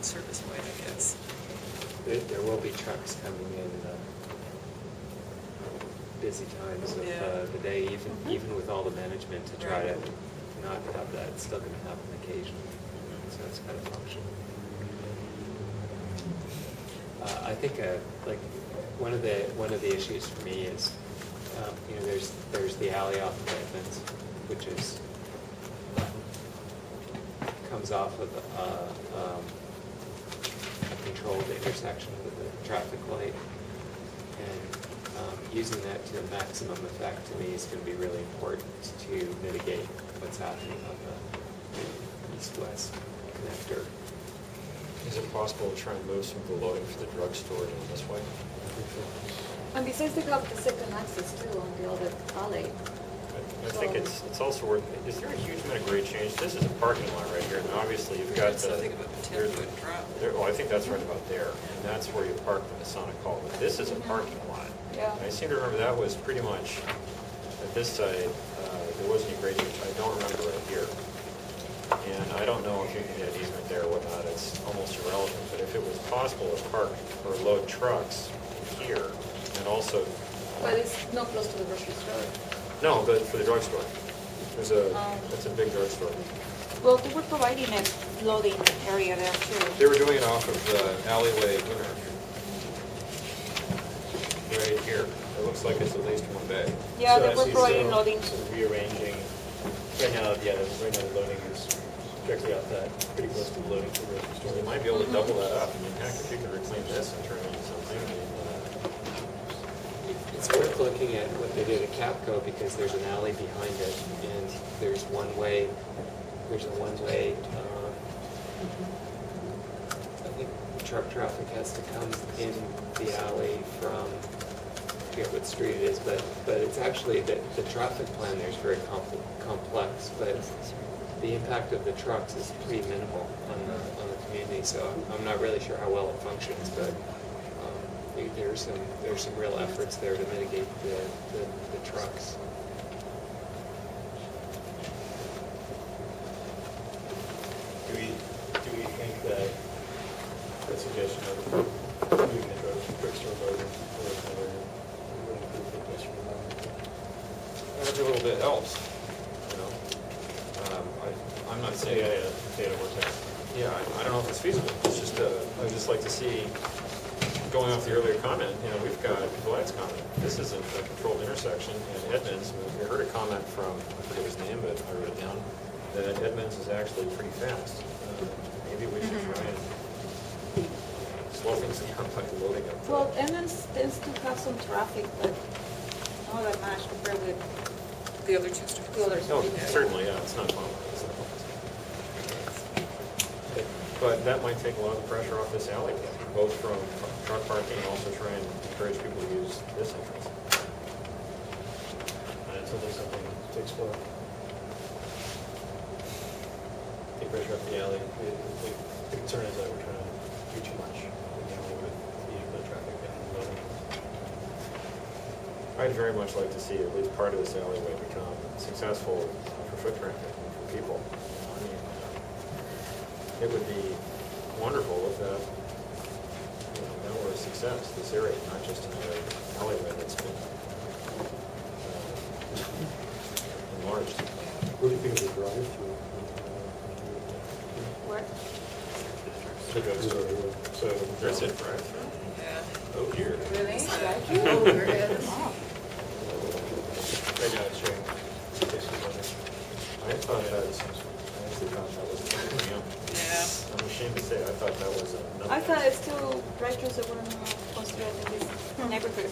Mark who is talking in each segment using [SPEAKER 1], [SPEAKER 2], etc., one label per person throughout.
[SPEAKER 1] service way, I guess.
[SPEAKER 2] There will be trucks coming in busy times of the day, even with all the management to try to not have that. It's still going to happen occasionally, so it's kind of functional. I think like one of the issues for me is you know, there's the alley off of Edmonds, which is comes off of a controlled intersection with a traffic light, and using that to maximum effect to me is going to be really important to mitigate what's happening on the east-west connector.
[SPEAKER 3] Is it possible to try and move some of the loading for the drugstore in this way?
[SPEAKER 4] And besides, they have the second access too on the other alley.
[SPEAKER 3] I think it's also worth. Is there a huge amount of grade change? This is a parking lot right here, and obviously you've got the.
[SPEAKER 1] Something about the 10-foot drop.
[SPEAKER 3] Oh, I think that's right about there, and that's where you park the Masonic Hall. But this is a parking lot.
[SPEAKER 4] Yeah.
[SPEAKER 3] I seem to remember that was pretty much at this side. There wasn't any grade change. I don't remember right here, and I don't know if you can get an easement there or whatnot. It's almost irrelevant. But if it was possible to park or load trucks here, and also.
[SPEAKER 4] But it's not close to the grocery store.
[SPEAKER 3] No, but for the drugstore. There's that's a big drugstore.
[SPEAKER 4] Well, they were providing a loading area there too.
[SPEAKER 3] They were doing it off of the alleyway right here. It looks like it's at least one bay.
[SPEAKER 4] Yeah,
[SPEAKER 5] So
[SPEAKER 4] they
[SPEAKER 5] I
[SPEAKER 4] were
[SPEAKER 5] see
[SPEAKER 4] providing
[SPEAKER 5] so-
[SPEAKER 4] loading.
[SPEAKER 5] So rearranging, right now, right now the loading is directly off that, pretty close to the loading for the grocery
[SPEAKER 3] So
[SPEAKER 5] store.
[SPEAKER 3] they might be able to double that up. I mean, heck, if you could reclaim this and turn it into something.
[SPEAKER 2] It's worth looking at what they did at Capco, because there's an alley behind it, and there's a one-way, I think truck traffic has to come in the alley from, I forget what street it is, but it's actually, the traffic plan there is very complex, but the impact of the trucks is pretty minimal on the community, so I'm not really sure how well it functions, but there's some real efforts there to mitigate the trucks.
[SPEAKER 5] Do we think that the suggestion of moving the quick store loading or another would improve the pedestrian environment?
[SPEAKER 3] Every little bit helps, you know. I'm not saying.
[SPEAKER 5] Data work out.
[SPEAKER 3] Yeah, I don't know if it's feasible. It's just, I'd just like to see, going off the earlier comment, you know, we've got Vlad's comment. This isn't a controlled intersection, and Edmonds, we heard a comment from, I forget his name, but I wrote it down, that Edmonds is actually pretty fast. Maybe we should try and slow things down by loading up.
[SPEAKER 4] Well, Edmonds tends to have some traffic, but not that much compared with
[SPEAKER 1] The other two streets.
[SPEAKER 4] the other
[SPEAKER 3] No,
[SPEAKER 4] streets.
[SPEAKER 3] certainly, yeah, it's not fun. But that might take a lot of the pressure off this alley, both from truck parking and also try and encourage people to use this entrance.
[SPEAKER 5] And so there's something to explore. Take pressure off the alley. The concern is that we're trying to do too much in the alley with vehicular traffic and loading.
[SPEAKER 3] I'd very much like to see at least part of this alleyway become successful for foot traffic and for people. I mean, it would be wonderful if that, you know, that were a success, this area, not just another alleyway that's been enlarged.
[SPEAKER 5] What do you think of the drive-through?
[SPEAKER 4] Where?
[SPEAKER 5] The drugstore. So
[SPEAKER 3] There's a drive-through?
[SPEAKER 1] Yeah.
[SPEAKER 3] Oh, dear.
[SPEAKER 4] Really?
[SPEAKER 1] Oh, there it is.
[SPEAKER 4] Oh.
[SPEAKER 5] right now it's showing basically loading.
[SPEAKER 3] I honestly thought that was a museum.
[SPEAKER 1] Yeah.
[SPEAKER 3] I'm ashamed to say, I thought that was another.
[SPEAKER 4] I thought it's still drive-throughs that were not considered in this neighborhood.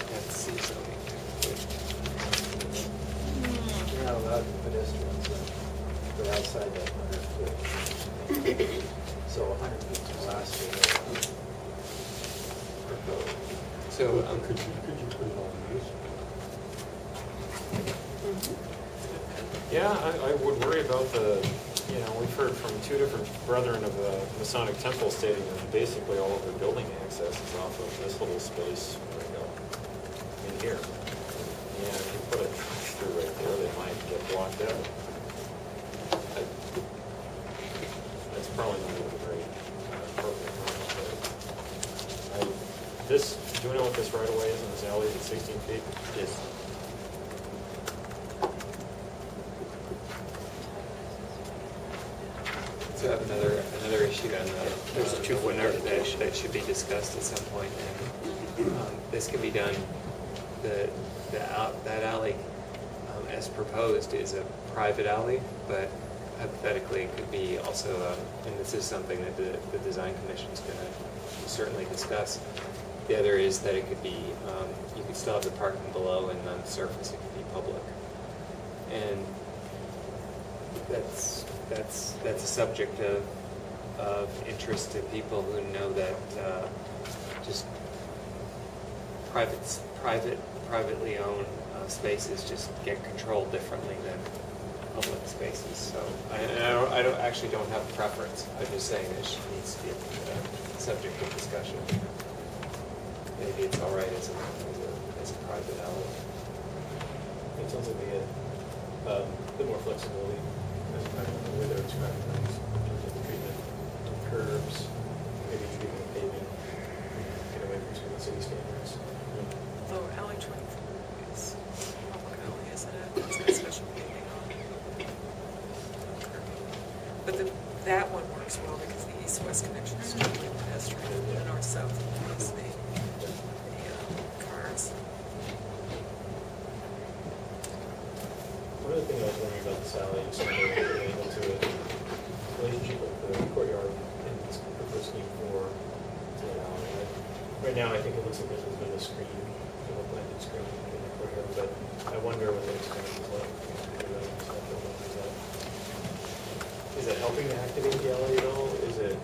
[SPEAKER 2] That's see zoning.
[SPEAKER 6] You're not allowed pedestrians that are outside that 100 foot. So 100 feet to last year.
[SPEAKER 2] So
[SPEAKER 5] Could you put it on use?
[SPEAKER 3] Yeah, I would worry about the, you know, we've heard from two different brethren of the Masonic Temple stating that basically all of their building access is off of this little space right in here. Yeah, if you put a drive-through right there, they might get blocked out. this, do you know what this right of way is in this alley? Is it 16 feet?
[SPEAKER 2] Yes. So I have another issue on
[SPEAKER 5] There's a
[SPEAKER 2] the
[SPEAKER 5] 2-foot
[SPEAKER 2] winner
[SPEAKER 5] notification.
[SPEAKER 2] that should be discussed at some point. And this can be done, that alley, as proposed, is a private alley, but hypothetically it could be also, and this is something that the design commission is going to certainly discuss. The other is that it could be, you could still have the parking below, and on the surface it could be public. And that's a subject of interest to people who know that just privately owned spaces just get controlled differently than public spaces. So I don't have a preference. I'm just saying it needs to be a subject of discussion. Maybe it's all right as a private alley.
[SPEAKER 5] It sounds like they get a bit more flexibility. I don't know whether it's trying to in terms of the treatment of curbs, maybe treatment of paving, get away from some of the city standards.
[SPEAKER 1] Oh, alley 24 is public alley, isn't it? It's got special paving on it. But that one works well because the east-west connection is strictly pedestrian, and the north-south is the cars.
[SPEAKER 5] One other thing I was wondering about this alley is something related to a relationship with the courtyard and its proposed scheme for the alley. Right now, I think it looks like there's a bit of a screen, a planted screen in the courtyard, but I wonder what the expansion is like. Is it helping to activate the alley at all? Is it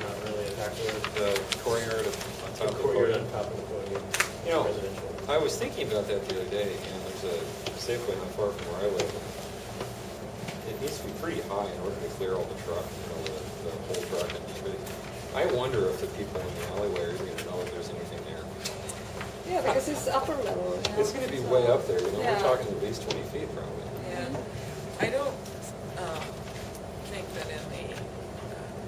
[SPEAKER 5] not really impacting
[SPEAKER 3] The courtyard on
[SPEAKER 5] the
[SPEAKER 3] top of the
[SPEAKER 5] courtyard
[SPEAKER 3] podium.
[SPEAKER 5] on top of the podium?
[SPEAKER 3] You know,
[SPEAKER 5] Residential.
[SPEAKER 3] I was thinking about that the other day, and there's a Safeway not far from where I live. It needs to be pretty high in order to clear all the truck, the whole truck and everything. I wonder if the people in the alleyway are going to know if there's anything there.
[SPEAKER 4] Yeah, because it's upper level.
[SPEAKER 3] It's going to be way up there,
[SPEAKER 4] Yeah.
[SPEAKER 3] we're talking at least 20 feet probably.
[SPEAKER 1] Yeah, I don't think that in the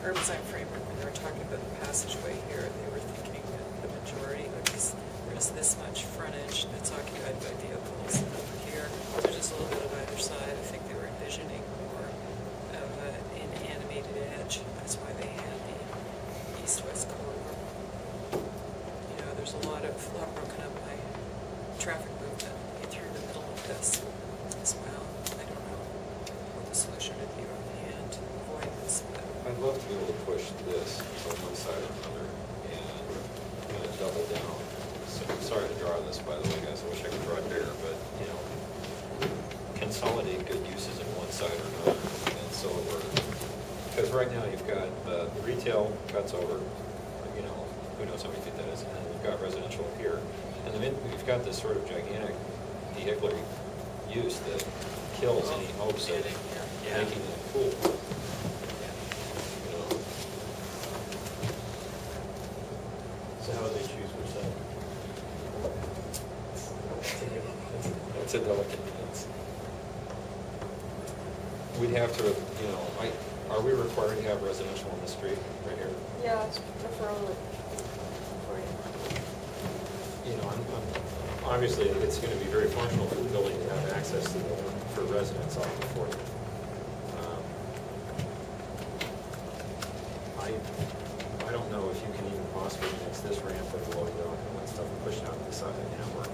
[SPEAKER 1] urban design framework, when they were talking about the passageway here, they were thinking that the majority, because there's this much frontage that's occupied by vehicles, and over here, there's just a little bit of either side. I think they were envisioning more of an animated edge. That's why they had the east-west corridor. You know, there's a lot broken up by traffic movement through the middle of this as well. I don't know what the solution would be on hand to avoid this, but
[SPEAKER 3] I'd love to be able to push this on one side or another and kind of double down. So, sorry to draw this, by the way, guys. I wish I could draw it bigger, but, consolidate good uses in one side or another. And so because right now you've got the retail cuts over, who knows how many feet that is, and then you've got residential up here. And then you've got this sort of gigantic vehicular use that kills any hopes of making it cool.
[SPEAKER 5] So how would they choose which side?
[SPEAKER 3] It's a delicate dance. We'd have to, are we required to have residential on the street right here?
[SPEAKER 4] Yeah, it's preferably for you.
[SPEAKER 3] Obviously, it's going to be very functional for the building to have access to for residents off the 40. I don't know if you can even possibly mix this ramp with the loading dock and that stuff and push it out to the side of the network.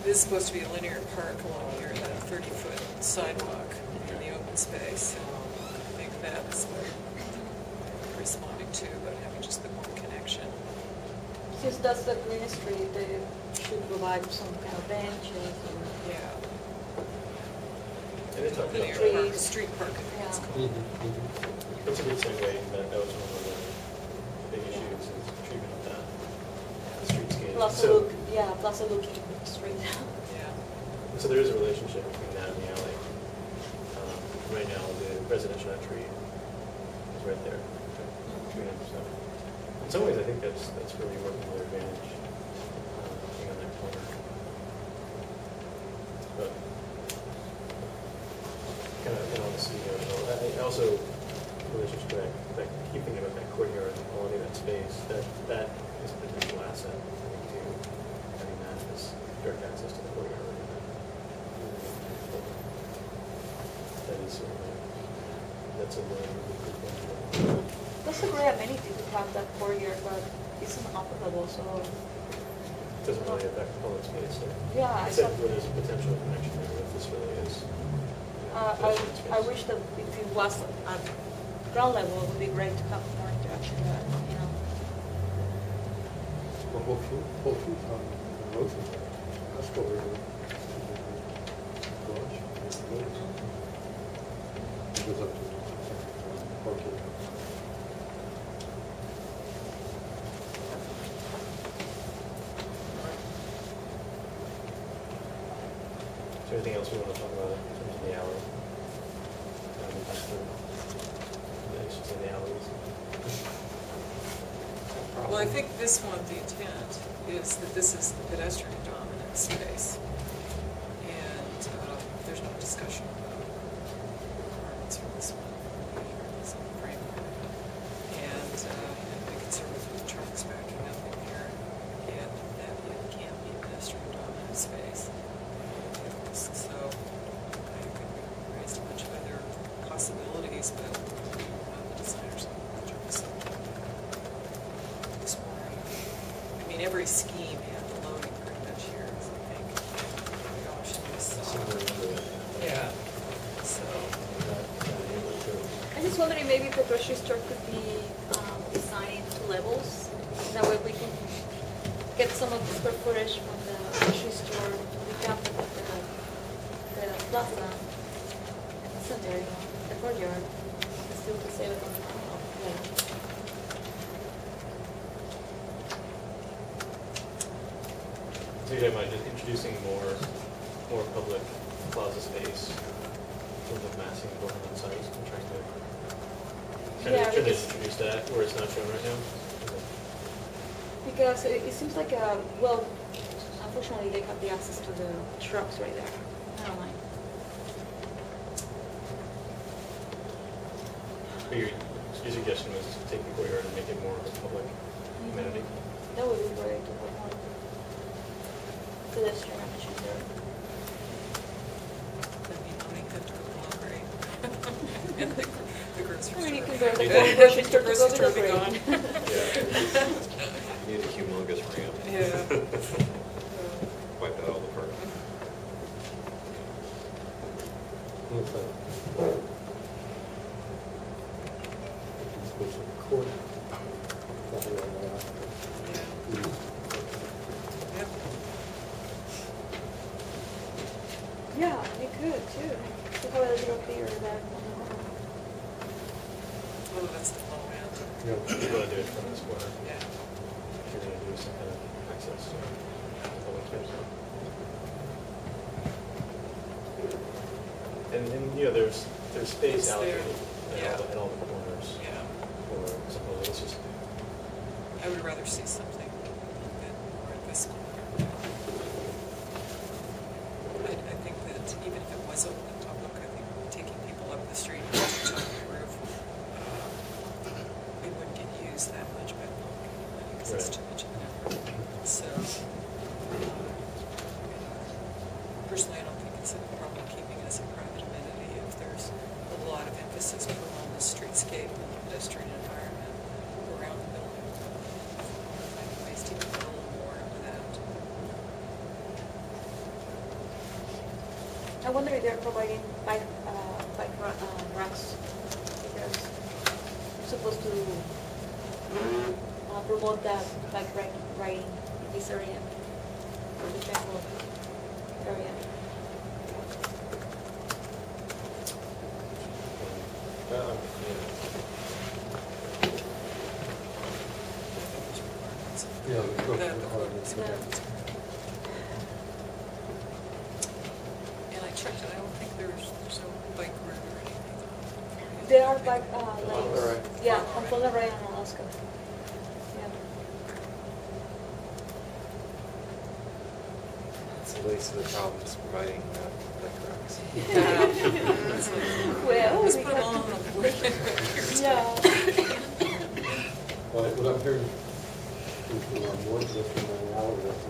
[SPEAKER 1] this is supposed to be a linear park along here, that 30-foot sidewalk in the open space. I think that's what they're responding to, about having just the one connection.
[SPEAKER 4] Since that's the ministry, they should provide some kind of benches and,
[SPEAKER 1] Yeah.
[SPEAKER 5] And they talked about
[SPEAKER 1] Linear
[SPEAKER 5] that.
[SPEAKER 1] park, street park, I think it's
[SPEAKER 4] Yeah.
[SPEAKER 1] called.
[SPEAKER 5] That's a good segue, that was one of the big issues, is treatment of that, the streetscape.
[SPEAKER 4] plus a
[SPEAKER 5] So-
[SPEAKER 4] look, yeah, plus a looking straight down.
[SPEAKER 1] Yeah.
[SPEAKER 5] So there is a relationship between that and the alley. Right now, the residential entry is right there between them. So in some ways, I think that's really working to their advantage, being on that corner. But kind of want to see, I also relationship to that, keep thinking about that courtyard and the quality of that space, that is a potential asset, I think, to having that as direct access to the courtyard. That is certainly, that's a really, really good thing.
[SPEAKER 4] That's a great amenity to have that courtyard, but it's not operable, so.
[SPEAKER 5] Doesn't really affect public space, so.
[SPEAKER 4] Yeah, I
[SPEAKER 5] Except
[SPEAKER 4] saw-
[SPEAKER 5] where there's a potential connection there, if this really is. pedestrian
[SPEAKER 4] I
[SPEAKER 5] space.
[SPEAKER 4] wish that if it was at ground level, it would be great to have more interaction, you know.
[SPEAKER 7] Well, Whole Foods on the motion, that's what we're doing. Garage, it goes up to parking.
[SPEAKER 5] Is there anything else we want to talk about in terms of the alley? The issues in the alleys?
[SPEAKER 1] Well, I think this one, the intent is that this is the pedestrian dominant space. And there's no discussion about requirements for this one, this framework. And the concern with trucks backing up in here, and that it can't be a pedestrian dominant space. So I think we raised a bunch of other possibilities, but the designers of the trucks exploring. I mean, every scheme had the loading pretty much here, so I think the option was yeah. So
[SPEAKER 4] I'm just wondering maybe if the grocery store could be designed into levels. That way we can get some of the square footage from the grocery store to become the plaza and the center, you know, the courtyard, and still to save it on the level.
[SPEAKER 5] So you're talking about just introducing more public plaza space in terms of massing going on site and trying to
[SPEAKER 4] Yeah,
[SPEAKER 5] trying to
[SPEAKER 4] because-
[SPEAKER 5] introduce that where it's not shown right now?
[SPEAKER 4] Because it seems like well, unfortunately they have the access to the trucks right there. I don't mind.
[SPEAKER 5] But your suggestion was to take the courtyard and make it more of a public amenity?
[SPEAKER 4] That would be great to have more pedestrian action there.
[SPEAKER 1] that mean I'll make them go hungry. And the grocery
[SPEAKER 4] I mean, you
[SPEAKER 1] store.
[SPEAKER 4] can go to the
[SPEAKER 1] Yeah.
[SPEAKER 4] grocery store to go
[SPEAKER 1] Grocery
[SPEAKER 4] to
[SPEAKER 1] store
[SPEAKER 4] the
[SPEAKER 1] be
[SPEAKER 4] break.
[SPEAKER 1] gone.
[SPEAKER 3] You need a humongous ramp.
[SPEAKER 1] Yeah.
[SPEAKER 3] Wipe out all the parking.
[SPEAKER 7] Looks like. It's a court. Probably on the last.
[SPEAKER 1] Yep.
[SPEAKER 4] Yeah, you could too. You have a little theater there.
[SPEAKER 1] Oh, that's the low end.
[SPEAKER 7] Yeah.
[SPEAKER 5] You want to do it from this corner?
[SPEAKER 1] Yeah.
[SPEAKER 5] If you're going to do some kind of access to public space. And you know, there's space
[SPEAKER 1] It's there.
[SPEAKER 5] allocated
[SPEAKER 1] Yeah.
[SPEAKER 5] in all the corners
[SPEAKER 1] Yeah.
[SPEAKER 5] for some of it's just,
[SPEAKER 1] I would rather see something than right this corner. I think that even if it was open to public, I think taking people up the street and touching on the roof, it wouldn't get used that much by public, because it's
[SPEAKER 5] Right.
[SPEAKER 1] too much of an effort. So, personally, I don't think it's a problem keeping it as a private amenity if there's a lot of emphasis put on the streetscape and the pedestrian environment around the building. Finding ways to get a little more into that.
[SPEAKER 4] I wonder if they're providing bike racks, because they're supposed to promote that bike riding in this area, or the Bengal area.
[SPEAKER 5] yeah.
[SPEAKER 7] Yeah, the court
[SPEAKER 1] The
[SPEAKER 7] requirements.
[SPEAKER 1] requirements. And I checked it, I don't think there's no bike route or anything.
[SPEAKER 4] There are bike
[SPEAKER 2] Fauntleroy.
[SPEAKER 4] lanes. Yeah, on Fauntleroy and Alaska. Yeah.
[SPEAKER 2] It's the least of the problems providing bike racks.
[SPEAKER 1] Yeah. It's like,
[SPEAKER 4] Well,
[SPEAKER 1] let's
[SPEAKER 4] we
[SPEAKER 1] put it
[SPEAKER 4] have
[SPEAKER 1] all
[SPEAKER 4] to-
[SPEAKER 1] on a board.
[SPEAKER 4] Yeah.
[SPEAKER 7] Well, what I'm hearing is more pedestrian than the alley, that's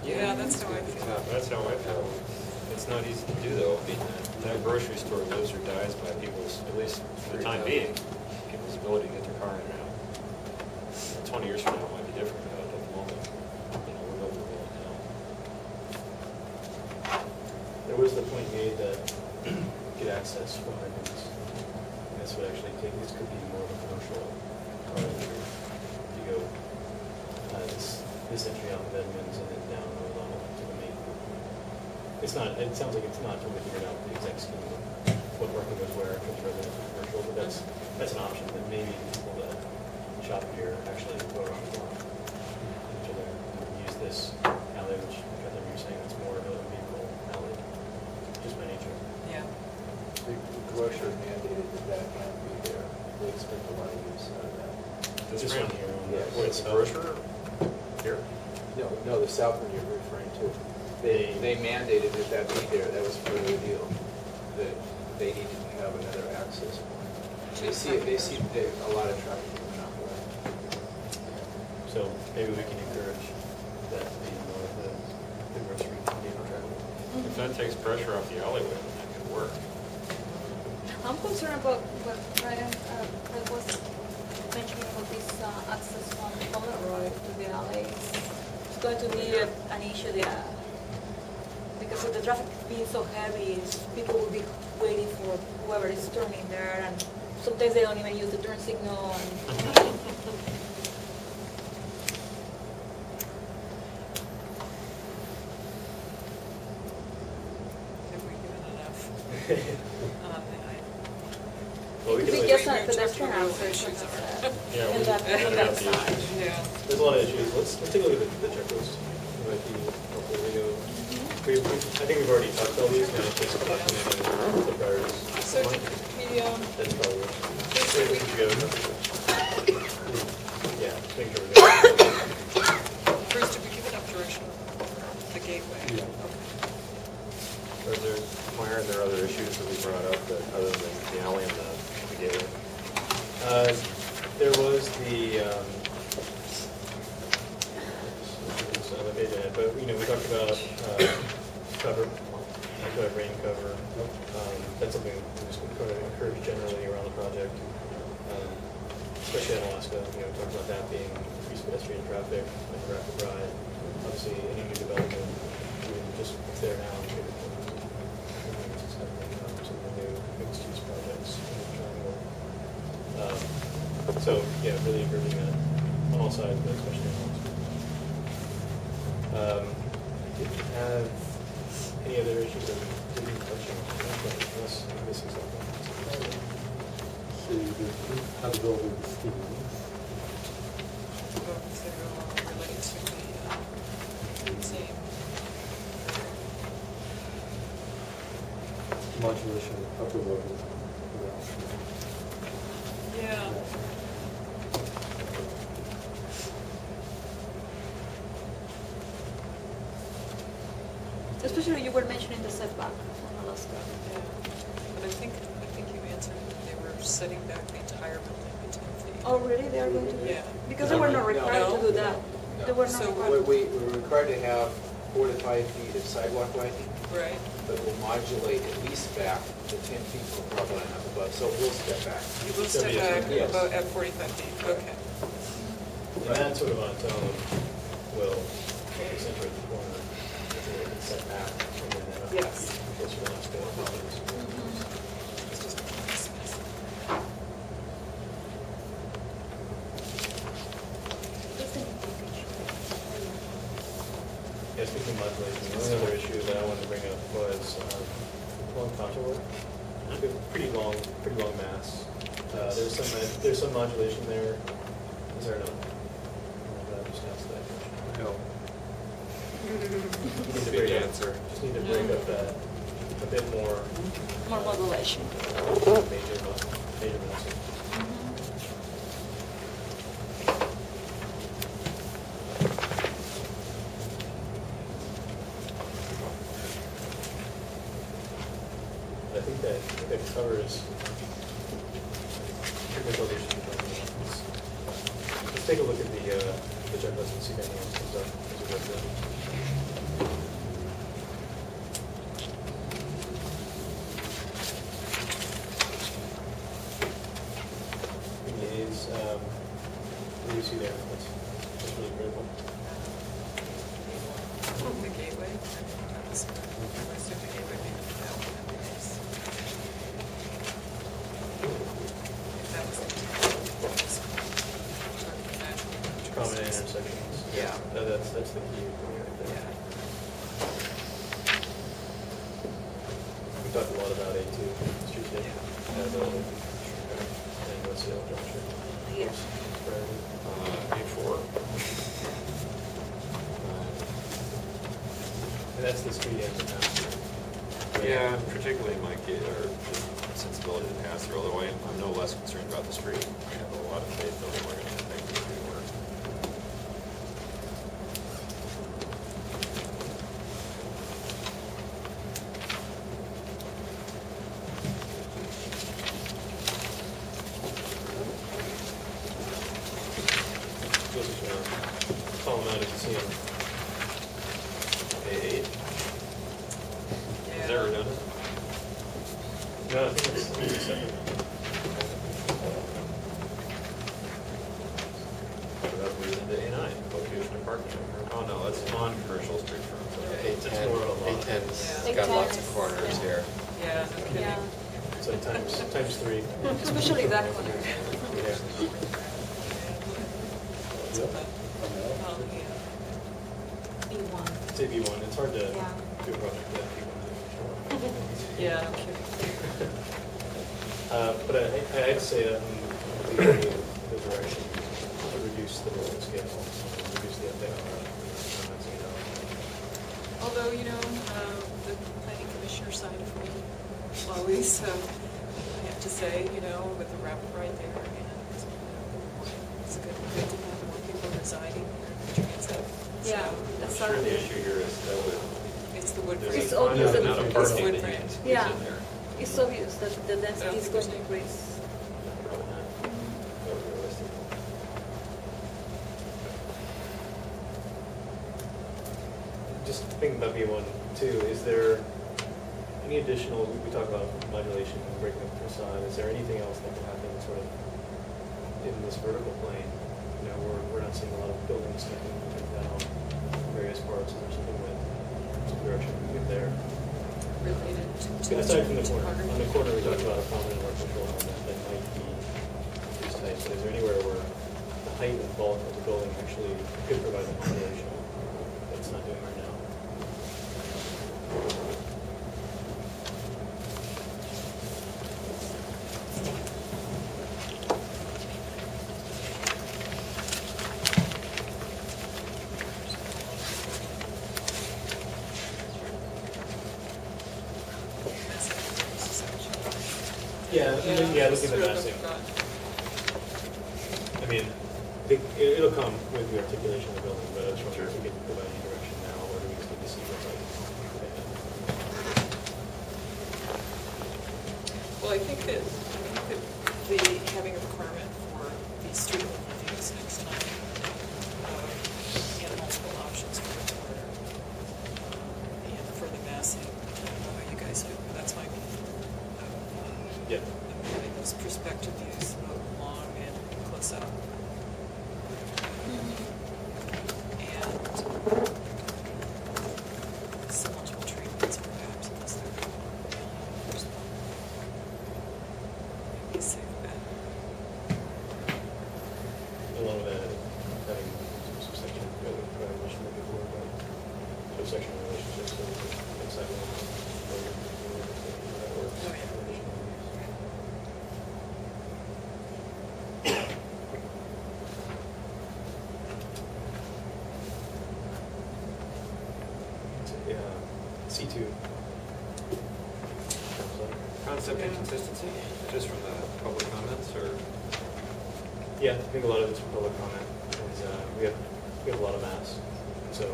[SPEAKER 1] Yeah, that's how I feel.
[SPEAKER 3] That's how I feel. It's not easy to do though. I mean, that grocery store lives or dies by people's, at least for the time being, people's ability to get their car in and out. 20 years from now it might be different, but at the moment, we're livable now.
[SPEAKER 5] There was the point made that get access from Edmonds. And this would actually take, this could be more of a commercial car entry. You go, this entry out of Edmonds and then down the level to the main. It's not, it sounds like it's not totally figured out the exact scheme of what parking goes where, if it's residential or commercial, but that's an option that maybe people that shop here actually go around the block. So they use this alley, which I think you're saying it's more of a vehicle alley, just by nature.
[SPEAKER 1] Yeah.
[SPEAKER 6] The grocer mandated that can't be there. They expect a lot of use out of that.
[SPEAKER 3] This
[SPEAKER 5] Just
[SPEAKER 3] round
[SPEAKER 5] one here.
[SPEAKER 6] Yeah.
[SPEAKER 3] What's the grocer? Here?
[SPEAKER 6] No, the south one you're referring to. They mandated that be there. That was part of the deal, that they needed to have another access point. They see a lot of traffic coming out there.
[SPEAKER 5] So maybe we can encourage that to be more of the grocery neighbor traffic.
[SPEAKER 3] If that takes pressure off the alleyway, then that could work.
[SPEAKER 4] I'm concerned about what Brian was mentioning about this access from Fauntleroy to the alley. It's going to be an issue there. Because with the traffic being so heavy, people will be waiting for whoever is turning there, and sometimes they don't even use the turn signal. And
[SPEAKER 1] Have we given enough?
[SPEAKER 5] Well, we
[SPEAKER 4] it
[SPEAKER 5] can
[SPEAKER 4] could be
[SPEAKER 5] always-
[SPEAKER 4] just
[SPEAKER 1] we
[SPEAKER 4] a
[SPEAKER 1] checked
[SPEAKER 4] pedestrian
[SPEAKER 1] where the
[SPEAKER 4] access
[SPEAKER 1] issues are.
[SPEAKER 3] Yeah,
[SPEAKER 4] and
[SPEAKER 3] we-
[SPEAKER 4] that
[SPEAKER 3] we got the
[SPEAKER 4] side.
[SPEAKER 3] issues.
[SPEAKER 1] Yeah.
[SPEAKER 5] There's a lot of issues. Let's take a look at the checklist. It might be helpful. I think we've already talked about these, now it's just documenting the priorities.
[SPEAKER 1] So we,
[SPEAKER 5] That's probably what.
[SPEAKER 1] Please,
[SPEAKER 5] Put
[SPEAKER 1] we-
[SPEAKER 5] together. Yeah, just make sure we're good.
[SPEAKER 1] first, did we give enough direction on the gateway?
[SPEAKER 7] Yeah.
[SPEAKER 1] Okay.
[SPEAKER 3] Are there, Meyer, are there other issues that we brought up that, other than the alley and the gateway?
[SPEAKER 5] There was the, but, we talked about cover, rain cover. That's something we just kind of encourage generally around the project, especially in Alaska. We talked about that being increased pedestrian traffic, like a rapid ride. Obviously, any new development, just it's there now. Some of the new mixed-use projects in the triangle. So, yeah, really encouraging that on all sides, but especially on Alaska. Did you have any other issues that we didn't touch on? Unless I'm missing something.
[SPEAKER 7] So you have to go over the speed.
[SPEAKER 1] Well, if they're all related to the same.
[SPEAKER 7] Modulation of the road.
[SPEAKER 1] Yeah.
[SPEAKER 4] especially you were mentioning the setback from Alaska.
[SPEAKER 1] Yeah. But I think you answered it. They were setting back the entire building by 10 feet.
[SPEAKER 4] Oh, really? They are going to do
[SPEAKER 1] Yeah.
[SPEAKER 4] that? Because they were not required to do that. They were not
[SPEAKER 1] So
[SPEAKER 4] required.
[SPEAKER 6] We're required to have 4 to 5 feet of sidewalk lighting,
[SPEAKER 1] Right.
[SPEAKER 6] but we'll modulate at least back to 10 feet from the property line up above, so we'll step back.
[SPEAKER 1] You will step back
[SPEAKER 6] Yes.
[SPEAKER 1] about at 45 feet. Okay.
[SPEAKER 5] And that sort of on its own will accentuate the corner, which will set back and then that up.
[SPEAKER 1] Yes.
[SPEAKER 5] Closer to Alaska.
[SPEAKER 1] It's just a mess.
[SPEAKER 5] Yeah, speaking of modulation, the only other issue that I wanted to bring up was along Fauntleroy. Pretty long mass. There's some modulation there. Is there not? Just ask that question.
[SPEAKER 2] No.
[SPEAKER 5] Just
[SPEAKER 2] Big answer.
[SPEAKER 5] Just need to break up that a bit more.
[SPEAKER 4] More modulation.
[SPEAKER 5] Major mass. I think that covers pretty much all the issues we're talking about. Let's take a look at the checklist and see if anything else comes up as we go through it. What do you see there? That's really critical.
[SPEAKER 1] The gateway. That was, I assume the gateway being that one would be nice. If that was the
[SPEAKER 5] Common intersections.
[SPEAKER 1] Yeah.
[SPEAKER 5] That's the key right there.
[SPEAKER 1] Yeah.
[SPEAKER 5] We talked a lot about A2, Street Day, and what's the other junction?
[SPEAKER 4] Yeah.
[SPEAKER 3] A4.
[SPEAKER 5] And that's the street end of town.
[SPEAKER 3] Yeah, particularly my kid, or just sensibility to pass through, although I'm no less concerned about the street. I have a lot of faith that we're going to make the street work.
[SPEAKER 5] Those are tall amount you can see on A8.
[SPEAKER 3] Is that redundant?
[SPEAKER 5] No, I think it's separate.
[SPEAKER 3] What about moving into A9, location and parking? Oh, no, that's non-commercial street front.
[SPEAKER 2] A10,
[SPEAKER 5] It's more of a lot.
[SPEAKER 2] A10's
[SPEAKER 4] Yeah.
[SPEAKER 2] got lots of
[SPEAKER 4] A10 is,
[SPEAKER 2] corners
[SPEAKER 4] yeah.
[SPEAKER 2] here.
[SPEAKER 1] Yeah, no kidding.
[SPEAKER 4] Yeah,
[SPEAKER 5] So times three.
[SPEAKER 4] especially that one.
[SPEAKER 5] Yeah.
[SPEAKER 7] Yep.
[SPEAKER 4] B1.
[SPEAKER 5] It's a B1. It's hard to
[SPEAKER 4] Yeah.
[SPEAKER 5] do a project that B1.
[SPEAKER 1] Yeah, no kidding.
[SPEAKER 5] But I'd say that the direction to reduce the building scale, reduce the update on that.
[SPEAKER 1] Although, the planning commissioner side of me always, I have to say, with the rapid right there, and it's good to have more people residing there in the transit.
[SPEAKER 4] Yeah,
[SPEAKER 1] So,
[SPEAKER 4] that's
[SPEAKER 3] I'm sure the
[SPEAKER 4] our-
[SPEAKER 3] issue here is that
[SPEAKER 1] it's the wood
[SPEAKER 3] there's
[SPEAKER 1] frame.
[SPEAKER 4] It's
[SPEAKER 3] a
[SPEAKER 4] obvious
[SPEAKER 3] finite
[SPEAKER 4] that
[SPEAKER 3] amount of
[SPEAKER 4] it's
[SPEAKER 3] parking
[SPEAKER 1] wood
[SPEAKER 3] that you
[SPEAKER 1] frame.
[SPEAKER 3] can squeeze
[SPEAKER 4] Yeah.
[SPEAKER 3] in there.
[SPEAKER 4] It's obvious that the density is going to increase.
[SPEAKER 5] Probably not. Not realistic. Just thinking about B1 too, is there any additional, we talk about modulation and breaking up the facade, is there anything else that can happen sort of in this vertical plane? We're not seeing a lot of buildings stepping down various parts, is there something that, some direction we can get there?
[SPEAKER 1] Related to.
[SPEAKER 5] Aside from the corner,
[SPEAKER 1] topography.
[SPEAKER 5] on the corner, we talked about a prominent or control element that might be these types. Is there anywhere where the height and bulk of the building actually could provide the modulation that it's not doing right now? Yeah, looking at the massing. I mean, it'll come with the articulation of the building, but I was wondering if we could provide any direction now, or do we just need to see what's like?
[SPEAKER 1] Well, I think that the having a requirement for these street level reviews next time, and multiple options for the corner, and for the massing, I don't know how you guys feel, but that's my opinion.
[SPEAKER 5] Yeah.
[SPEAKER 1] Having those perspective views, both long and close up. And some multiple treatments perhaps, unless they're first one. Be a safe bet.
[SPEAKER 5] Along with that, having some section, I mentioned it before, but some section relationships with sidewalks. That works.
[SPEAKER 1] Oh, yeah.
[SPEAKER 5] C2.
[SPEAKER 3] Concept inconsistency, just from the public comments, or?
[SPEAKER 5] Yeah, I think a lot of it's from public comment. Is, we have a lot of mass, and so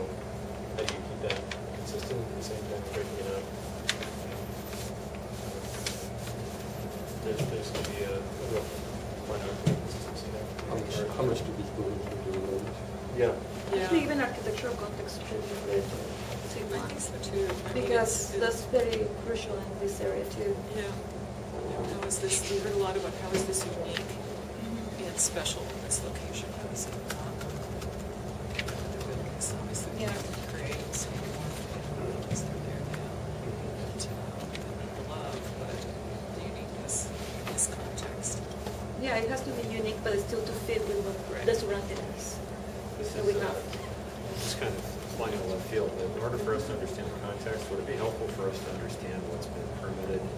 [SPEAKER 5] how do you keep that consistent at the same time breaking it up?
[SPEAKER 4] extremely good
[SPEAKER 1] I think
[SPEAKER 4] C1.
[SPEAKER 1] so too. I mean,
[SPEAKER 4] Because
[SPEAKER 1] it's-
[SPEAKER 4] that's very crucial in this area too.
[SPEAKER 1] Yeah. How is this, we heard a lot about how is this unique and special in this location? How is it not? It's obviously
[SPEAKER 4] Yeah.
[SPEAKER 1] great, so more things that are there now. That people love, but the uniqueness in this context.
[SPEAKER 4] Yeah, it has to be unique, but it's still to fit with what
[SPEAKER 1] Right.
[SPEAKER 4] the surrounding is.
[SPEAKER 3] This
[SPEAKER 4] So
[SPEAKER 3] is,
[SPEAKER 4] we have.
[SPEAKER 3] Just kind of flying out of left field, but in order for us to understand the context, would it be helpful for us to understand what's been permitted and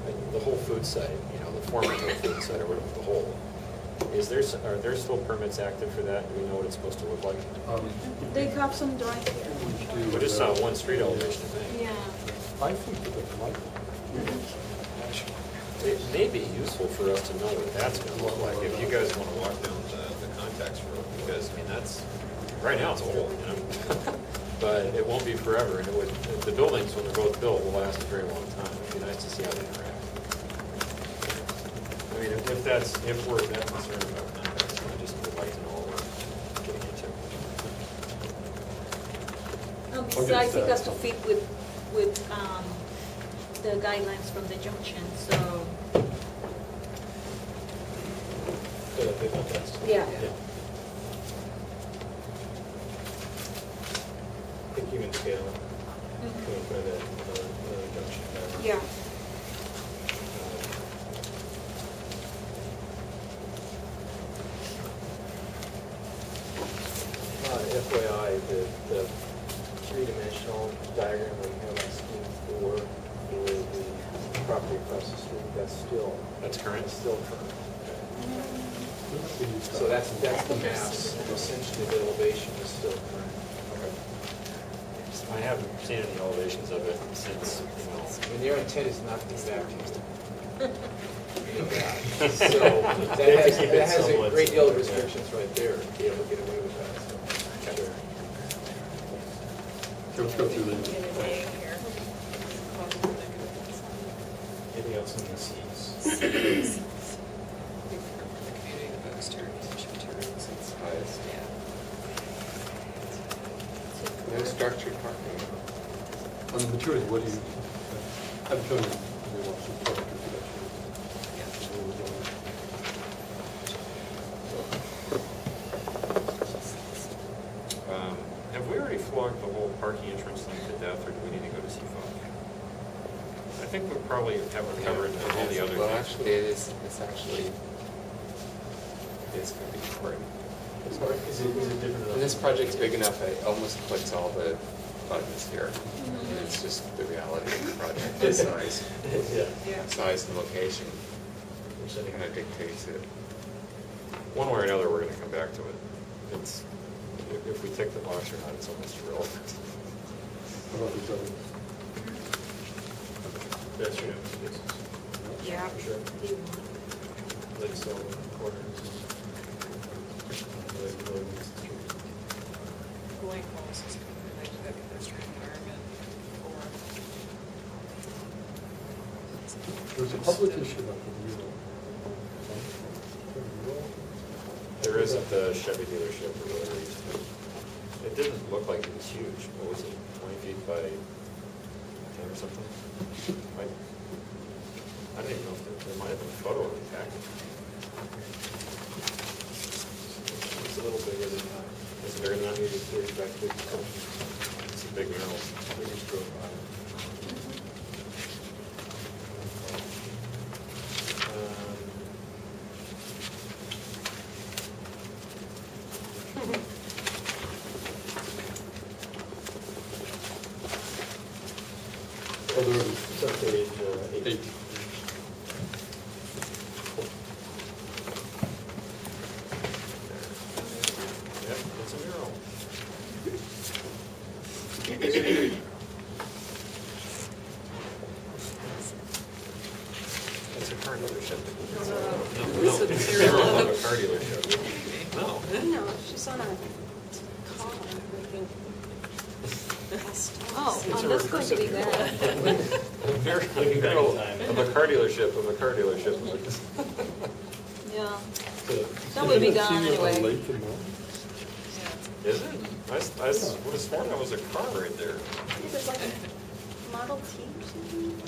[SPEAKER 3] like, the whole food site, you know, the former food site or whatever, the whole? Are there still permits active for that? Do we know what it's supposed to look like?
[SPEAKER 4] They have some drawings here.
[SPEAKER 3] We just saw one street elevation thing.
[SPEAKER 4] Yeah.
[SPEAKER 7] I think that it might.
[SPEAKER 3] It may be useful for us to know what that's going to look like if you guys want to walk down the context road, because, I mean, that's, right now it's old, you know? But it won't be forever, and it would, the buildings, when they're both built, will last a very long time. It'd be nice to see how they interact. I mean, if we're that concerned about context, I just would like to know what we're getting into.
[SPEAKER 4] Besides, it has to fit with the guidelines from the junction, so,
[SPEAKER 5] The context.
[SPEAKER 4] yeah.
[SPEAKER 5] I think human scale,
[SPEAKER 4] Mhm.
[SPEAKER 5] coming from the junction there.
[SPEAKER 4] Yeah.
[SPEAKER 6] FYI, the three-dimensional diagram we have on scheme 4 for the property across the street,
[SPEAKER 3] That's current?
[SPEAKER 6] still current. So that's the maps, essentially the elevation is still current.
[SPEAKER 3] I haven't seen any elevations of it since, you know.
[SPEAKER 6] I mean, their intent is not to come back to you. You know that. So that has a great deal of restrictions right there to be able to get away with that, so. Sure.
[SPEAKER 7] Let's go through the.
[SPEAKER 1] Here. Positive,
[SPEAKER 5] Anything else in the Cs?
[SPEAKER 1] negative. Big part of the community, the exterior condition materials, it's
[SPEAKER 2] Highest.
[SPEAKER 1] yeah.
[SPEAKER 2] No structured parking.
[SPEAKER 7] On the materials, what do you, I'm showing you, they want some structure for that.
[SPEAKER 3] Have we already flogged the whole parking entrance thing to death, or do we need to go to C5? I think we probably have it covered in all the other
[SPEAKER 2] Well,
[SPEAKER 3] things.
[SPEAKER 2] actually, it's going to be important.
[SPEAKER 5] Sorry, is it different enough?
[SPEAKER 2] And this project's big enough, it almost puts all the buttons here. And it's just the reality of the project, the size.
[SPEAKER 5] Yeah.
[SPEAKER 1] Yeah.
[SPEAKER 2] Size and location
[SPEAKER 5] Which I think
[SPEAKER 2] kind of dictates it.
[SPEAKER 3] One way or another, we're going to come back to it. It's, if we tick the box or not, it's almost irrelevant.
[SPEAKER 7] How about these others?
[SPEAKER 5] pedestrian spaces.
[SPEAKER 1] Yeah.
[SPEAKER 5] For sure. Like so, corners. Like really needs to be.
[SPEAKER 1] Blank walls is kind of related to that pedestrian environment or.
[SPEAKER 7] There's a public issue about the mural.
[SPEAKER 3] There isn't the Chevy dealership or whatever it used to be. It didn't look like it was huge. What was it, 20 feet by 10 or something? I don't even know if there might have been a photo of the package.
[SPEAKER 5] It's a little bigger than that.
[SPEAKER 3] It's bigger than that.
[SPEAKER 5] There's back big.
[SPEAKER 3] It's a big mural.
[SPEAKER 5] We just drove by.
[SPEAKER 7] Oh, there
[SPEAKER 5] It's on page
[SPEAKER 7] is 8.
[SPEAKER 3] Yep, it's a mural. It's a car dealership.
[SPEAKER 1] It's a
[SPEAKER 3] It's a
[SPEAKER 1] mural
[SPEAKER 3] mural
[SPEAKER 1] of-
[SPEAKER 3] of a car dealership. No.
[SPEAKER 8] No, she's on a car making.
[SPEAKER 4] Oh,
[SPEAKER 3] It's a
[SPEAKER 4] that's going to be
[SPEAKER 3] recursive
[SPEAKER 4] bad.
[SPEAKER 5] Looking back in time.
[SPEAKER 3] Of a car dealership, of a car dealership.
[SPEAKER 4] Yeah,
[SPEAKER 5] So,
[SPEAKER 4] that would be
[SPEAKER 7] Isn't it
[SPEAKER 4] gone
[SPEAKER 7] seen as a
[SPEAKER 4] anyway.
[SPEAKER 7] lake in Mount?
[SPEAKER 3] Is it? I would have sworn that was a car right there.
[SPEAKER 8] I think it's like a Model T or something.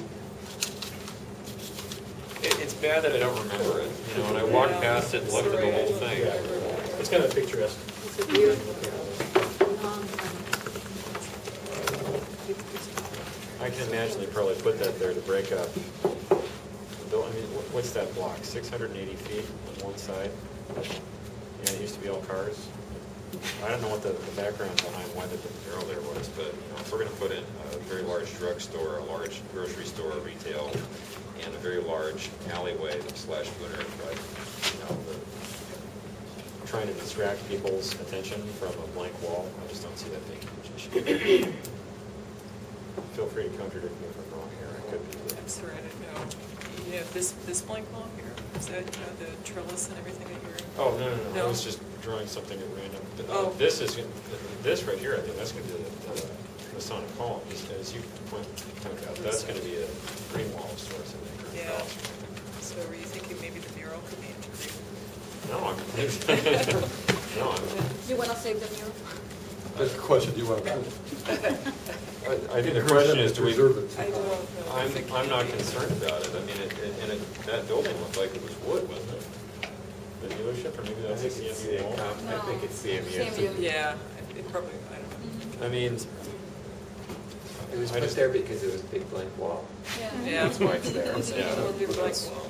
[SPEAKER 3] It's bad that I don't remember it, you know, and I walked past it and looked at the whole thing.
[SPEAKER 5] Yeah, it's kind of picturesque.
[SPEAKER 8] It's a view.
[SPEAKER 3] I can imagine they probably put that there to break up. I mean, what's that block, 680 feet on one side? Yeah, it used to be all cars. I don't know what the background behind why the mural there was, but you know, if we're gonna put in a very large drugstore, a large grocery store, retail, and a very large alleyway slash Booner, but, you know, trying to distract people's attention from a blank wall, I just don't see that being a huge issue. Feel free to contradict me if I'm wrong here, I could be.
[SPEAKER 1] I'm sorry, I didn't know. You know, this blank wall here, is that, you know, the trellis and everything that you're?
[SPEAKER 3] Oh, no,
[SPEAKER 1] No?
[SPEAKER 3] I was just drawing something at random.
[SPEAKER 1] Oh.
[SPEAKER 3] This right here, I think that's gonna be the Masonic column, as you pointed out, that's gonna be a green wall of sorts, I think. or
[SPEAKER 1] Yeah.
[SPEAKER 3] cross.
[SPEAKER 1] So were you thinking maybe the mural could be integrated?
[SPEAKER 3] No, I'm, no,
[SPEAKER 4] You wanna save the mural?
[SPEAKER 7] That's the question, do you want to prove it?
[SPEAKER 3] I think the question is, do we,
[SPEAKER 7] Preserve it.
[SPEAKER 1] I don't know.
[SPEAKER 3] I'm not concerned about it, I mean, that building looked like it was wood, wasn't it? The dealership, or maybe
[SPEAKER 2] I
[SPEAKER 3] that's
[SPEAKER 2] think
[SPEAKER 3] the
[SPEAKER 2] it's
[SPEAKER 3] CMU wall?
[SPEAKER 2] I think it's CMU.
[SPEAKER 4] CMU.
[SPEAKER 1] Yeah, it probably, I don't know.
[SPEAKER 3] I mean,
[SPEAKER 2] It was
[SPEAKER 3] I
[SPEAKER 2] put
[SPEAKER 3] just-
[SPEAKER 2] there because it was a big blank wall.
[SPEAKER 1] Yeah.
[SPEAKER 2] That's why it's there.
[SPEAKER 1] It's
[SPEAKER 3] Yeah.
[SPEAKER 1] a big blank wall.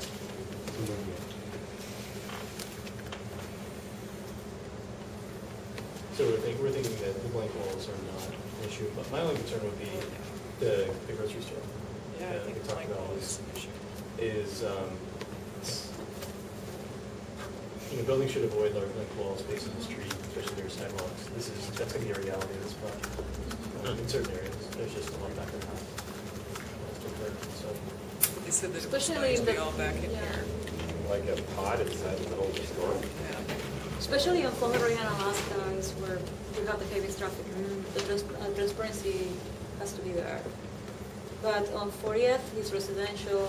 [SPEAKER 5] So we're thinking that the blank walls are not an issue, but my only concern would be the grocery store.
[SPEAKER 1] Yeah, I think
[SPEAKER 5] we talked
[SPEAKER 1] blank
[SPEAKER 5] about
[SPEAKER 1] wall
[SPEAKER 5] is-
[SPEAKER 1] is an issue.
[SPEAKER 5] You know, buildings should avoid large blank walls facing the street, especially near sidewalks. That's gonna be a reality of this project. In certain areas, there's just a lot back and forth. So,
[SPEAKER 1] They said that it was
[SPEAKER 4] Especially
[SPEAKER 1] going to
[SPEAKER 4] in
[SPEAKER 1] be
[SPEAKER 4] the-
[SPEAKER 1] all back in
[SPEAKER 4] yeah.
[SPEAKER 1] here.
[SPEAKER 3] like a pod inside the middle of the store.
[SPEAKER 1] Yeah.
[SPEAKER 4] Especially on Fauntleroy and Alaska is where we got the heaviest traffic. The transparency has to be there. But on 40th, it's residential,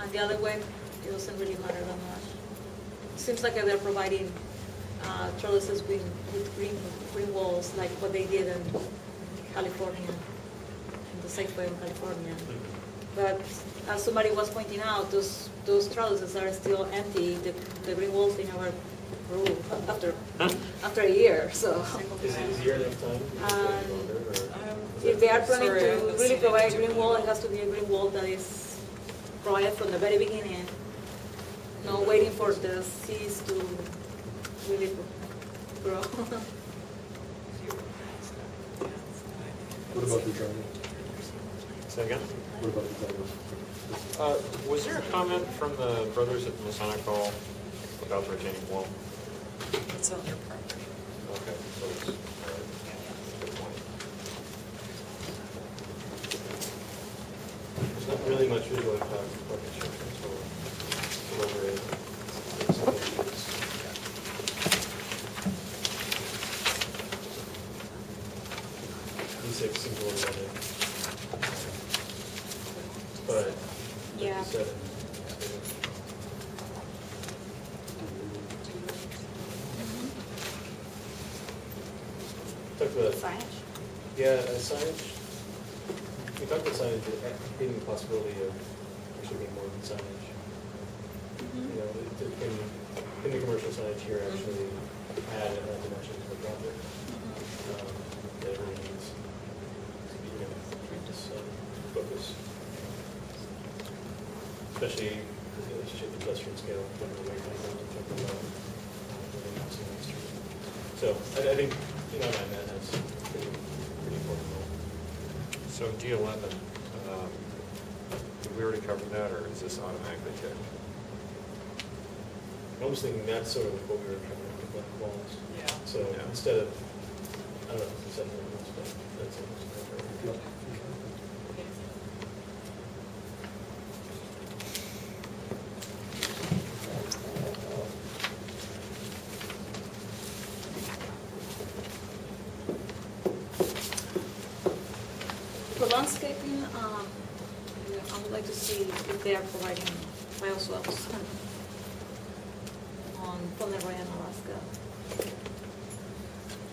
[SPEAKER 4] and the alleyway, it doesn't really matter that much. Seems like they're providing trellises with green walls, like what they did in California, in the Safeway in California. But as somebody was pointing out, those trellises are still empty. The green walls they never grew after a year. So
[SPEAKER 5] is a year enough time?
[SPEAKER 4] if they are planning
[SPEAKER 1] Sorry, I
[SPEAKER 4] to
[SPEAKER 1] haven't
[SPEAKER 4] really
[SPEAKER 1] seen
[SPEAKER 4] provide
[SPEAKER 1] it.
[SPEAKER 4] green wall, it has to be a green wall that is provided from the very beginning. No waiting for the seeds to really grow.
[SPEAKER 7] What about the driveway?
[SPEAKER 3] Say again?
[SPEAKER 7] What about the driveway?
[SPEAKER 3] Was there a comment from the brothers at the Masonic Hall about the retaining wall?
[SPEAKER 1] It's on their property.
[SPEAKER 3] Okay, so it's, all right, good point.
[SPEAKER 5] There's not really much visual impact for construction, so whether it's something that's D6 seems a little limited. But
[SPEAKER 8] Yeah.
[SPEAKER 5] 57. Talked about
[SPEAKER 8] Signage.
[SPEAKER 5] Yeah, signage. We talked about signage being the possibility of actually being more than signage. You know, can the commercial signage here actually add a dimension to the project? That really needs to be, you know, this focus. Especially the relationship to pedestrian scale, when we're waiting for them to talk about living housing on the street. So I think, you know, that's pretty important role.
[SPEAKER 3] So D11, did we already cover that, or is this automatically ticked?
[SPEAKER 5] I'm almost thinking that's sort of what we were covering with blank walls.
[SPEAKER 1] Yeah.
[SPEAKER 5] So
[SPEAKER 3] Yeah.
[SPEAKER 5] instead of, I don't know if it's something else, but that's almost.
[SPEAKER 4] For landscaping, I would like to see if they are providing bioswales on Fauntleroy and Alaska.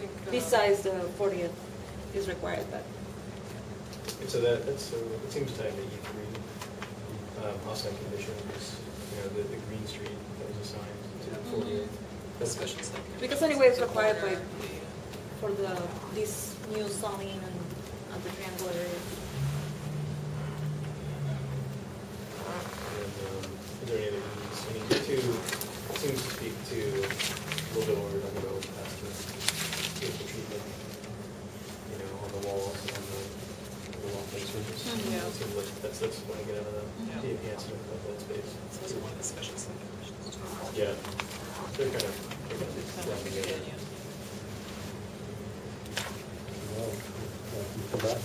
[SPEAKER 1] think.
[SPEAKER 4] Besides the 40th is required, but.
[SPEAKER 5] And so that's, it seems tied to E3, offsite conditions, the Green Street that was assigned to the 40th.
[SPEAKER 1] The special subdivision.
[SPEAKER 4] Because anyway, it's
[SPEAKER 1] The
[SPEAKER 4] required
[SPEAKER 1] corner,
[SPEAKER 4] for this new zoning and the triangle area.
[SPEAKER 5] And is there any other reasons? I mean, two seems to speak to a little bit what we were talking about with the treatment, on the walls and on the wall faces.
[SPEAKER 1] Yeah.
[SPEAKER 5] It seems like that's what I get out of
[SPEAKER 1] Yeah.
[SPEAKER 5] the enhancement of that space.
[SPEAKER 1] It's also one of the special subdivisions.
[SPEAKER 5] Yeah, they're kind of run together.
[SPEAKER 1] Yeah.
[SPEAKER 7] Well, you come back.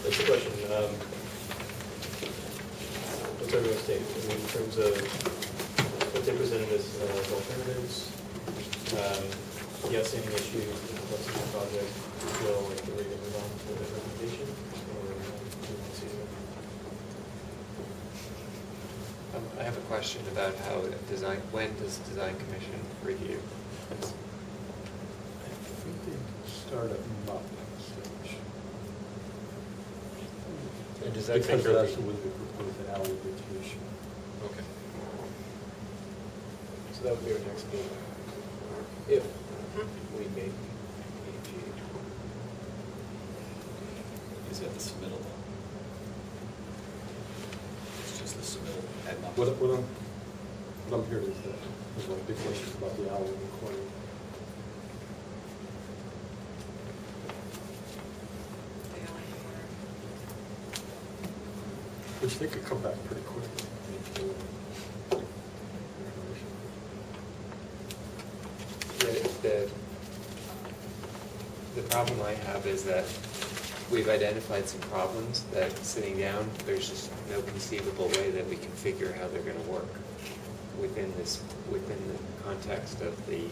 [SPEAKER 5] That's the question. What's everyone's take? I mean, in terms of what they presented as alternatives, yes, any issues, the complexity of the project, feel like we're ready to move on to the recommendation, or do you want to see it?
[SPEAKER 2] I have a question about how when does design commission review?
[SPEAKER 7] I think they start at MUP stage.
[SPEAKER 3] And does that take
[SPEAKER 7] Because
[SPEAKER 3] care of
[SPEAKER 7] that's
[SPEAKER 3] the?
[SPEAKER 7] when they propose the alley vacation.
[SPEAKER 3] Okay.
[SPEAKER 6] So that would be our next meeting, if we make any change.
[SPEAKER 9] Is that the submittal? It's just the submittal at not.
[SPEAKER 7] What I'm hearing is that there's one big question about the alley in the corner.
[SPEAKER 1] The alley corner.
[SPEAKER 7] Which they could come back pretty quick.
[SPEAKER 2] The problem I have is that we've identified some problems that sitting down, there's just no conceivable way that we can figure how they're gonna work within the context of the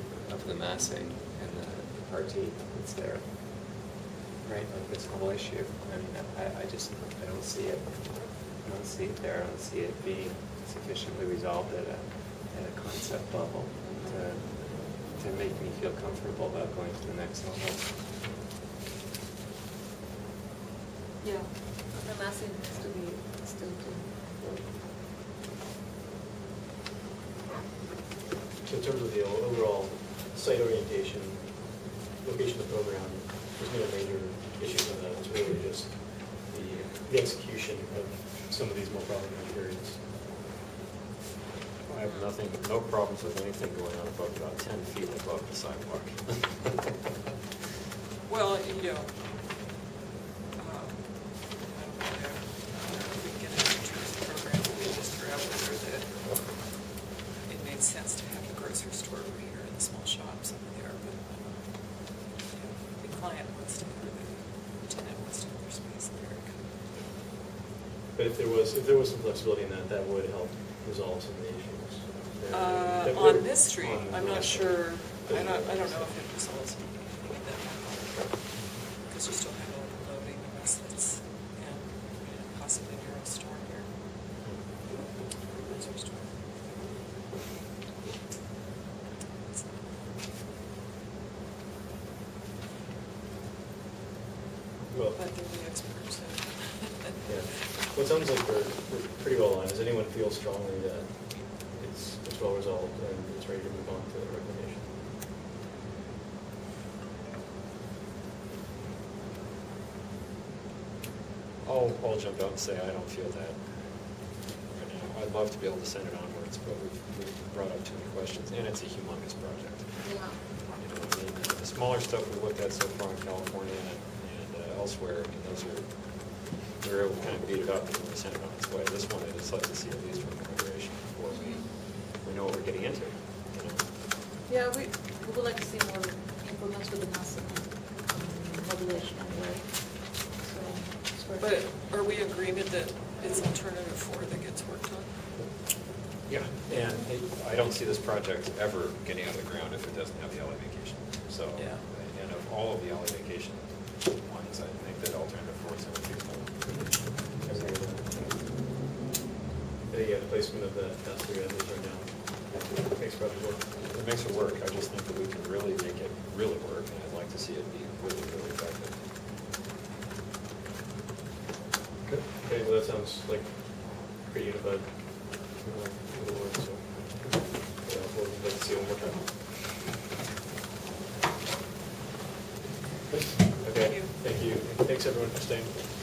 [SPEAKER 2] massing and the party that's there. Right, like this whole issue. I mean, I don't see it. I don't see it there. I don't see it being sufficiently resolved at a concept level to make me feel comfortable about going to the next level.
[SPEAKER 4] Yeah, the massing has to be still too.
[SPEAKER 5] So in terms of the overall site orientation, location of the program, there's no major issues on that. It's really just the execution of some of these more problematic areas.
[SPEAKER 3] I have no problems with anything going on above about 10 feet above the sidewalk.
[SPEAKER 1] Well, I don't know if we can get it in terms of program, we just threw out whether that it made sense to have the grocery store over here and the small shops over there, but the client wants to, or the tenant wants to have their space there.
[SPEAKER 5] But if there was some flexibility in that, that would help resolve some of the issues.
[SPEAKER 1] On this street,
[SPEAKER 5] On
[SPEAKER 1] I'm not
[SPEAKER 5] West
[SPEAKER 1] sure,
[SPEAKER 5] Street.
[SPEAKER 1] I don't know if it results in that, because you still have overloading the rest that's, and possibly your own store here. Grocery store.
[SPEAKER 5] Well,
[SPEAKER 1] But they're the experts, so.
[SPEAKER 5] yeah. Well, it sounds like we're pretty well aligned. Does anyone feel strongly that it's well resolved and it's ready to move on to the recommendation?
[SPEAKER 3] I'll jump out and say I don't feel that right now. I'd love to be able to send it onwards, but we've brought up too many questions, and it's a humongous project.
[SPEAKER 4] Yeah.
[SPEAKER 3] The smaller stuff we looked at so far in California and elsewhere, I mean, we were able to kind of beat it up and we sent it on its way. This one, I'd just like to see at least from configuration before we know what we're getting into.
[SPEAKER 4] Yeah, we would like to see more improvements with the massing and modulation anyway. So, it's worth
[SPEAKER 1] But
[SPEAKER 4] it.
[SPEAKER 1] are we in agreement that it's alternative 4 that gets worked on?
[SPEAKER 3] Yeah, and I don't see this project ever getting out of the ground if it doesn't have the alley vacation. So,
[SPEAKER 1] Yeah.
[SPEAKER 3] and of all of the alley vacation ones, I think that alternative 4 is going to be the
[SPEAKER 5] The placement of the pass-through edges right now makes probably work.
[SPEAKER 3] it makes it work. I just think that we can really make it really work, and I'd like to see it be really, really effective.
[SPEAKER 5] Good. Okay, well, that sounds like pretty unified with the word, so yeah, we'll like to see it one more time. Okay,
[SPEAKER 1] you.
[SPEAKER 5] thank you. Thanks everyone for staying.